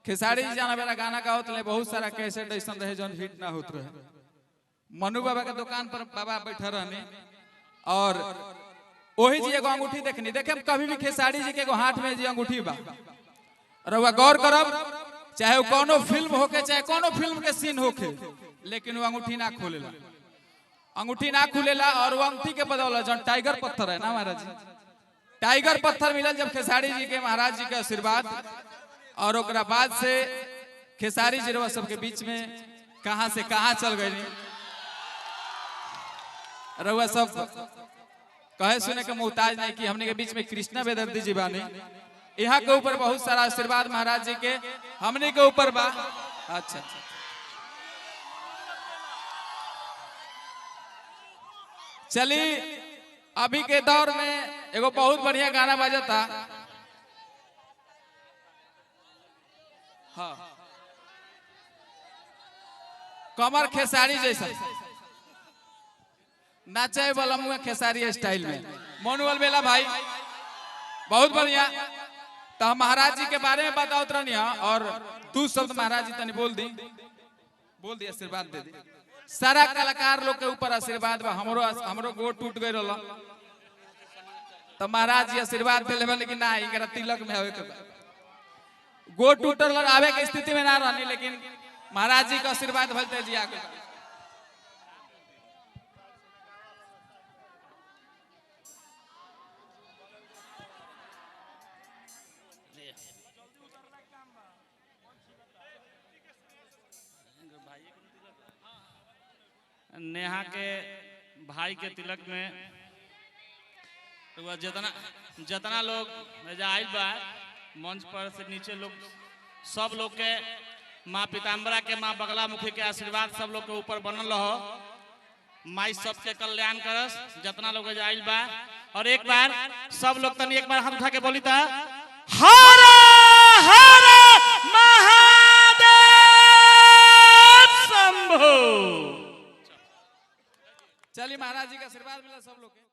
खेसारी जी जाना बेला गाना गावत ले बहुत सारा कैसेट ऐसा रहे जौन हिट ना होत रहे। मनु बाबा के दुकान पर बाबा बैठे रहने और वही जी एगो अंगूठी देखनी देखे कभी भी खेसारी जी के एगो हाथ में जी अंगूठी बा रउआ गौर करब चाहे वो कोनो फिल्म होके चाहे कोनो फिल्म के सीन होके लेकिन वो अंगूठी ना खोलेला और वो अंगूठी के बदौलत जौन टाइगर पत्थर है ना महाराज जी टाइगर पत्थर मिलल जब खेसारी जी के महाराज जी के आशीर्वाद और ओकरा बाद से खेसारी जी रउआ सबके बीच में कहां से कहां चल गई रउआ सब कहे सुने के मोहताज नहीं कि हमने के बीच में कृष्णा बेदर्दी जी बानी यहाँ के ऊपर बहुत सारा आशीर्वाद महाराज जी के हमने के ऊपर बा। अच्छा चलिए अभी के दौर में एगो बहुत बढ़िया गाना बजता। हाँ कमर खेसारी जैसा नाचे वाला मुँह खेसारी स्टाइल में मोनुअल बेला भाई बहुत बढ़िया। तो हम महाराज जी के बारे में बताओ रहनी और तू शब्द महाराज जी तनी बोल दी आशीर्वाद दे दी। सारा कलाकार लोग के ऊपर आशीर्वाद बा हमरो गोड़ टूट गई रहा तो महाराज जी आशीर्वाद दे लेकिन ना इनका तिलक में आवे के गोड़ टूटल आवे के स्थिति में ना रहनी लेकिन महाराज जी का आशीर्वाद भलते जी आगे नेहा के भाई के तिलक में जितना लोग आयल बा मंच पर से नीचे लोग सब लोग के माँ पीताम्बरा के माँ बगला मुखी के आशीर्वाद सब लोग के ऊपर बनल रहो। माई सबके कल्याण करस जितना लोग आयल बा और एक बार सब लोग तनी एक बार हाथ उठा के बोली था हर हर महादेव शंभो। चलिए महाराज जी का आशीर्वाद मिला सब लोग के।